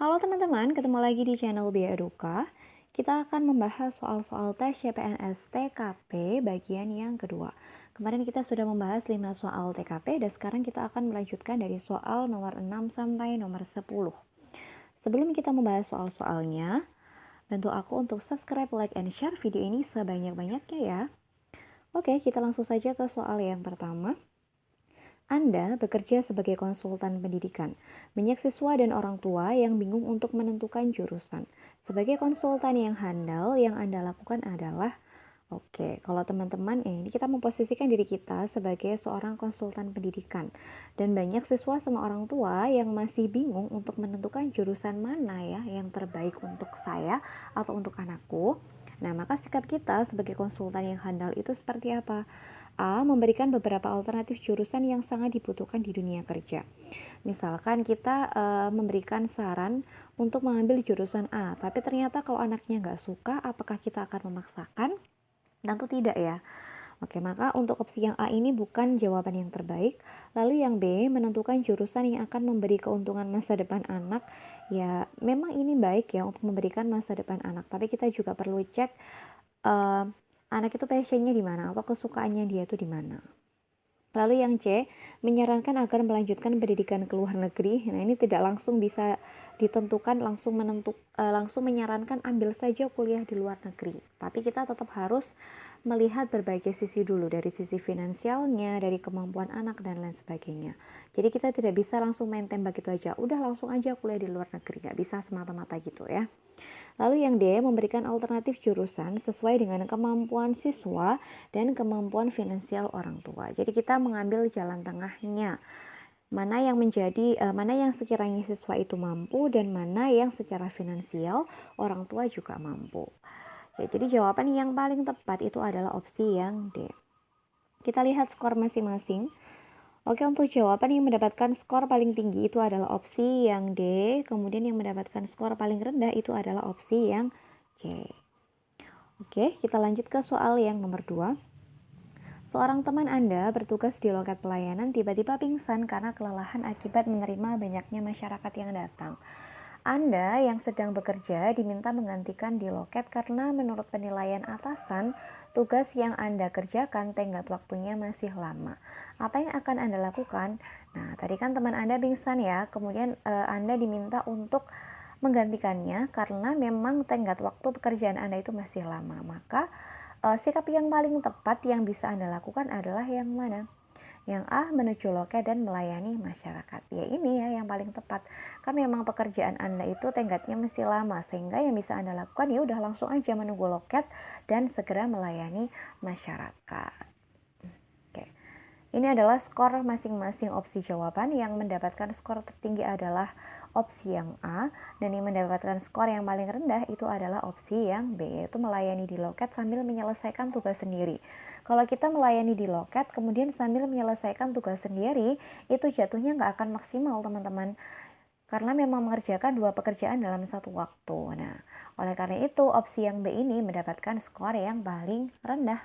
Halo teman-teman, ketemu lagi di channel Bia Eduka. Kita akan membahas soal-soal tes CPNS TKP bagian yang kedua. Kemarin kita sudah membahas 5 soal TKP dan sekarang kita akan melanjutkan dari soal nomor 6 sampai nomor 10. Sebelum kita membahas soal-soalnya, bantu aku untuk subscribe, like, and share video ini sebanyak-banyaknya ya. Oke, kita langsung saja ke soal yang pertama. Anda bekerja sebagai konsultan pendidikan. Banyak siswa dan orang tua yang bingung untuk menentukan jurusan. Sebagai konsultan yang handal, yang Anda lakukan adalah kalau teman-teman ini kita memposisikan diri kita sebagai seorang konsultan pendidikan dan banyak siswa sama orang tua yang masih bingung untuk menentukan jurusan mana ya yang terbaik untuk saya atau untuk anakku. Nah, maka sikap kita sebagai konsultan yang handal itu seperti apa? A. Memberikan beberapa alternatif jurusan yang sangat dibutuhkan di dunia kerja. Misalkan kita memberikan saran untuk mengambil jurusan A, tapi ternyata kalau anaknya nggak suka, apakah kita akan memaksakan? Tentu tidak ya. Oke, maka untuk opsi yang A ini bukan jawaban yang terbaik. Lalu yang B, menentukan jurusan yang akan memberi keuntungan masa depan anak. Ya, memang ini baik ya untuk memberikan masa depan anak, tapi kita juga perlu cek anak itu passionnya di mana atau kesukaannya dia itu di mana. Lalu yang C, menyarankan agar melanjutkan pendidikan ke luar negeri. Nah, ini tidak langsung bisa ditentukan, langsung menyarankan ambil saja kuliah di luar negeri. Tapi kita tetap harus melihat berbagai sisi dulu, dari sisi finansialnya, dari kemampuan anak, dan lain sebagainya. Jadi kita tidak bisa langsung main tembak gitu aja, udah langsung aja kuliah di luar negeri, nggak bisa semata-mata gitu ya. Lalu yang D, memberikan alternatif jurusan sesuai dengan kemampuan siswa dan kemampuan finansial orang tua. Jadi kita mengambil jalan tengahnya. Mana yang sekiranya siswa itu mampu dan mana yang secara finansial orang tua juga mampu. Ya, jadi jawaban yang paling tepat itu adalah opsi yang D. Kita lihat skor masing-masing. Oke, untuk jawaban yang mendapatkan skor paling tinggi itu adalah opsi yang D, kemudian yang mendapatkan skor paling rendah itu adalah opsi yang C. Oke, kita lanjut ke soal yang nomor 2. Seorang teman Anda bertugas di loket pelayanan tiba-tiba pingsan karena kelelahan akibat menerima banyaknya masyarakat yang datang. Anda yang sedang bekerja diminta menggantikan di loket karena menurut penilaian atasan, tugas yang Anda kerjakan tenggat waktunya masih lama. Apa yang akan Anda lakukan? Nah, tadi kan teman Anda pingsan ya, kemudian Anda diminta untuk menggantikannya karena memang tenggat waktu pekerjaan Anda itu masih lama. Maka sikap yang paling tepat yang bisa Anda lakukan adalah yang mana? Yang A, menuju loket dan melayani masyarakat. Ya ini ya yang paling tepat. Kan memang pekerjaan Anda itu tenggatnya masih lama, sehingga yang bisa Anda lakukan ya udah langsung aja menunggu loket dan segera melayani masyarakat. Oke. Ini adalah skor masing-masing opsi jawaban. Yang mendapatkan skor tertinggi adalah opsi yang A, dan yang mendapatkan skor yang paling rendah itu adalah opsi yang B, yaitu melayani di loket sambil menyelesaikan tugas sendiri. Kalau kita melayani di loket kemudian sambil menyelesaikan tugas sendiri, itu jatuhnya nggak akan maksimal teman-teman, karena memang mengerjakan dua pekerjaan dalam satu waktu. Nah, oleh karena itu opsi yang B ini mendapatkan skor yang paling rendah.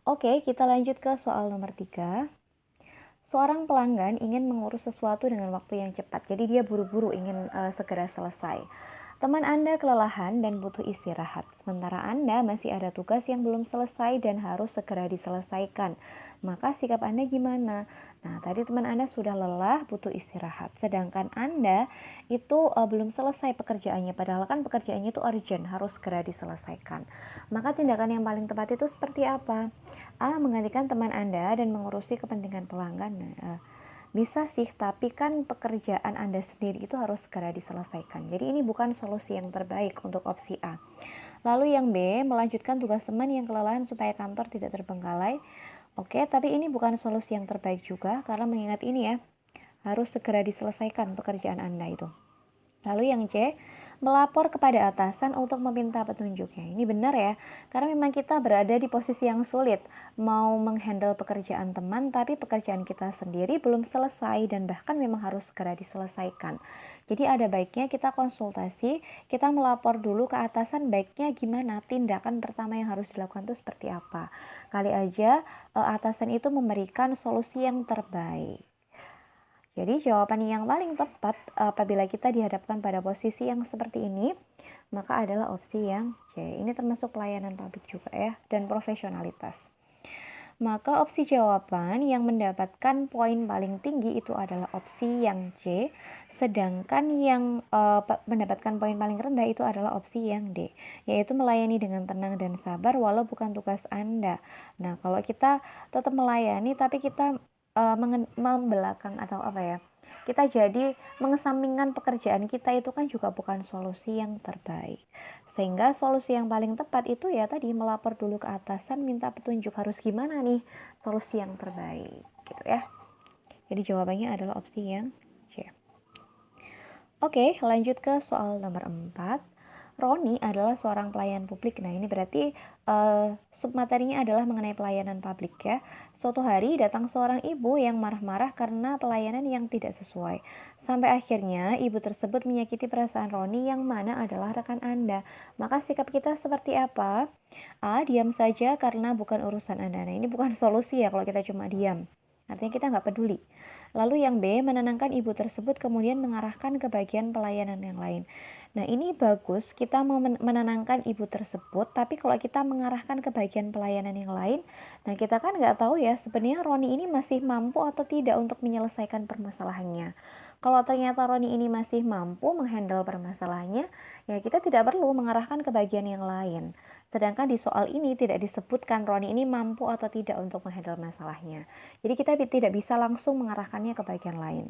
Oke, kita lanjut ke soal nomor 3. Seorang pelanggan ingin mengurus sesuatu dengan waktu yang cepat, jadi dia buru-buru ingin segera selesai. Teman Anda kelelahan dan butuh istirahat, sementara Anda masih ada tugas yang belum selesai dan harus segera diselesaikan. Maka sikap Anda gimana? Nah, tadi teman Anda sudah lelah, butuh istirahat, sedangkan Anda itu belum selesai pekerjaannya, padahal kan pekerjaannya itu urgent, harus segera diselesaikan. Maka tindakan yang paling tepat itu seperti apa? A, menggantikan teman Anda dan mengurusi kepentingan pelanggan. Bisa sih, tapi kan pekerjaan Anda sendiri itu harus segera diselesaikan. Jadi ini bukan solusi yang terbaik untuk opsi A. Lalu yang B, melanjutkan tugas teman yang kelelahan supaya kantor tidak terbengkalai. Oke, tapi ini bukan solusi yang terbaik juga, karena mengingat ini ya, harus segera diselesaikan pekerjaan Anda itu. Lalu yang C, melapor kepada atasan untuk meminta petunjuknya. Ini benar ya, karena memang kita berada di posisi yang sulit, mau menghandle pekerjaan teman tapi pekerjaan kita sendiri belum selesai dan bahkan memang harus segera diselesaikan. Jadi ada baiknya kita konsultasi, kita melapor dulu ke atasan, baiknya gimana, tindakan pertama yang harus dilakukan itu seperti apa. Kali aja atasan itu memberikan solusi yang terbaik. Jadi jawaban yang paling tepat apabila kita dihadapkan pada posisi yang seperti ini, maka adalah opsi yang C. Ini termasuk pelayanan publik juga ya, dan profesionalitas. Maka opsi jawaban yang mendapatkan poin paling tinggi itu adalah opsi yang C, sedangkan yang mendapatkan poin paling rendah itu adalah opsi yang D, yaitu melayani dengan tenang dan sabar walau bukan tugas Anda. Nah, kalau kita tetap melayani tapi kita membelakang atau apa ya, kita jadi mengesampingkan pekerjaan kita, itu kan juga bukan solusi yang terbaik. Sehingga solusi yang paling tepat itu ya tadi, melapor dulu ke atasan, minta petunjuk harus gimana nih solusi yang terbaik gitu ya. Jadi jawabannya adalah opsi yang C. Oke, lanjut ke soal nomor 4. Roni adalah seorang pelayan publik. Nah, ini berarti submaterinya adalah mengenai pelayanan publik ya. Suatu hari datang seorang ibu yang marah-marah karena pelayanan yang tidak sesuai. Sampai akhirnya ibu tersebut menyakiti perasaan Roni yang mana adalah rekan Anda. Maka sikap kita seperti apa? A. Diam saja karena bukan urusan Anda. Nah, ini bukan solusi ya kalau kita cuma diam. Artinya kita nggak peduli. Lalu yang B, menenangkan ibu tersebut kemudian mengarahkan ke bagian pelayanan yang lain. Nah, ini bagus, kita mau menenangkan ibu tersebut, tapi kalau kita mengarahkan ke bagian pelayanan yang lain, nah kita kan nggak tahu ya sebenarnya Roni ini masih mampu atau tidak untuk menyelesaikan permasalahannya. Kalau ternyata Roni ini masih mampu menghandle permasalahannya, ya kita tidak perlu mengarahkan ke bagian yang lain. Sedangkan di soal ini tidak disebutkan Roni ini mampu atau tidak untuk menghandle masalahnya. Jadi kita tidak bisa langsung mengarahkannya ke bagian lain.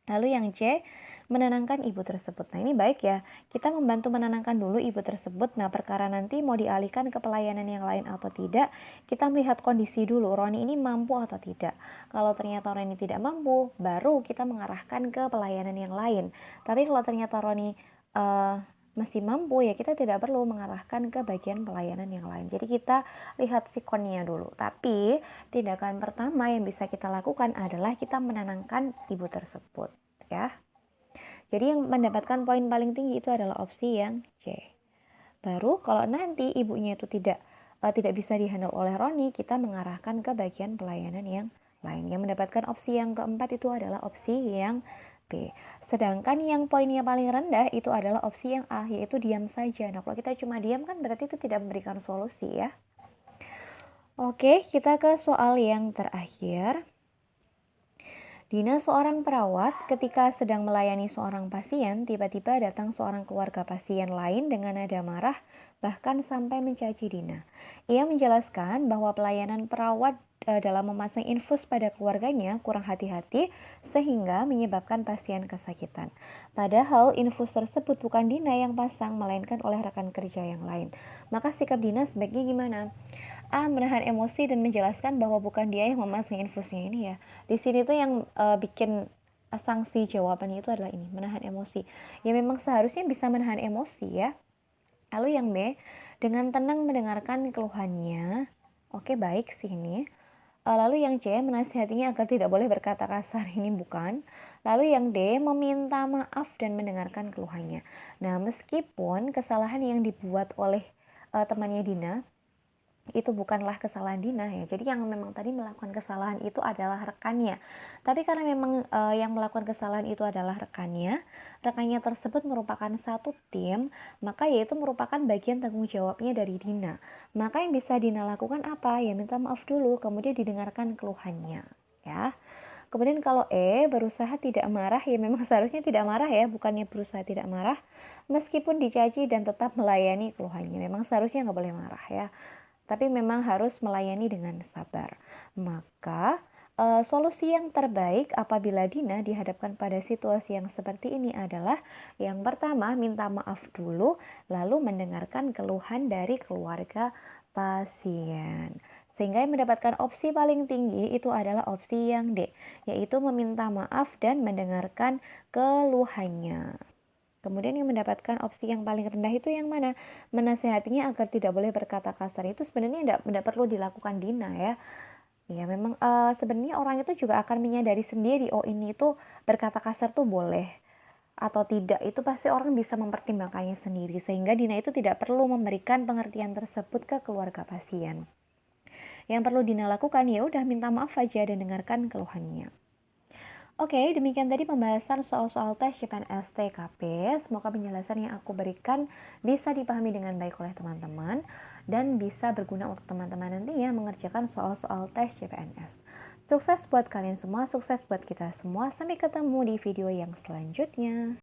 Lalu yang C, menenangkan ibu tersebut. Nah, ini baik ya, kita membantu menenangkan dulu ibu tersebut. Nah, perkara nanti mau dialihkan ke pelayanan yang lain atau tidak, kita melihat kondisi dulu, Roni ini mampu atau tidak. Kalau ternyata Roni tidak mampu, baru kita mengarahkan ke pelayanan yang lain. Tapi kalau ternyata Roni masih mampu, ya kita tidak perlu mengarahkan ke bagian pelayanan yang lain. Jadi kita lihat sikonnya dulu. Tapi tindakan pertama yang bisa kita lakukan adalah kita menenangkan ibu tersebut ya. Jadi yang mendapatkan poin paling tinggi itu adalah opsi yang C. Baru kalau nanti ibunya itu tidak bisa dihandle oleh Roni, kita mengarahkan ke bagian pelayanan yang lain. Yang mendapatkan opsi yang keempat itu adalah opsi yang B. Sedangkan yang poinnya paling rendah itu adalah opsi yang A, yaitu diam saja. Nah, kalau kita cuma diam kan berarti itu tidak memberikan solusi ya. Oke, kita ke soal yang terakhir. Dina, seorang perawat, ketika sedang melayani seorang pasien, tiba-tiba datang seorang keluarga pasien lain dengan nada marah, bahkan sampai mencaci Dina. Ia menjelaskan bahwa pelayanan perawat dalam memasang infus pada keluarganya kurang hati-hati sehingga menyebabkan pasien kesakitan. Padahal infus tersebut bukan Dina yang pasang, melainkan oleh rekan kerja yang lain. Maka sikap Dina sebaiknya gimana? A. Menahan emosi dan menjelaskan bahwa bukan dia yang memasang infusnya ini ya. Di sini tuh yang bikin sanksi jawabannya itu adalah ini, menahan emosi. Ya memang seharusnya bisa menahan emosi ya. Lalu yang B, dengan tenang mendengarkan keluhannya. Oke, baik sih ini. Lalu yang C, menasihatinya agar tidak boleh berkata kasar. Ini bukan. Lalu yang D, meminta maaf dan mendengarkan keluhannya. Nah, meskipun kesalahan yang dibuat oleh temannya Dina itu bukanlah kesalahan Dina ya. Jadi yang memang tadi melakukan kesalahan itu adalah rekannya. Tapi karena memang yang melakukan kesalahan itu adalah rekannya tersebut merupakan satu tim, maka yaitu merupakan bagian tanggung jawabnya dari Dina. Maka yang bisa Dina lakukan apa? Ya minta maaf dulu, kemudian didengarkan keluhannya, ya. Kemudian kalau E, berusaha tidak marah, ya memang seharusnya tidak marah ya, bukannya berusaha tidak marah. Meskipun dicaci dan tetap melayani keluhannya, memang seharusnya nggak boleh marah ya. Tapi memang harus melayani dengan sabar. Maka solusi yang terbaik apabila Dina dihadapkan pada situasi yang seperti ini adalah yang pertama, minta maaf dulu, lalu mendengarkan keluhan dari keluarga pasien. Sehingga yang mendapatkan opsi paling tinggi itu adalah opsi yang D, yaitu meminta maaf dan mendengarkan keluhannya. Kemudian yang mendapatkan opsi yang paling rendah itu yang mana? Menasehatinya agar tidak boleh berkata kasar. Itu sebenarnya tidak perlu dilakukan Dina ya. Ya memang sebenarnya orang itu juga akan menyadari sendiri, oh ini tuh berkata kasar tuh boleh atau tidak. Itu pasti orang bisa mempertimbangkannya sendiri. Sehingga Dina itu tidak perlu memberikan pengertian tersebut ke keluarga pasien. Yang perlu Dina lakukan ya udah minta maaf aja dan dengarkan keluhannya. Oke, demikian tadi pembahasan soal-soal tes CPNS TKP. Semoga penjelasan yang aku berikan bisa dipahami dengan baik oleh teman-teman dan bisa berguna untuk teman-teman nantinya mengerjakan soal-soal tes CPNS. Sukses buat kalian semua, sukses buat kita semua. Sampai ketemu di video yang selanjutnya.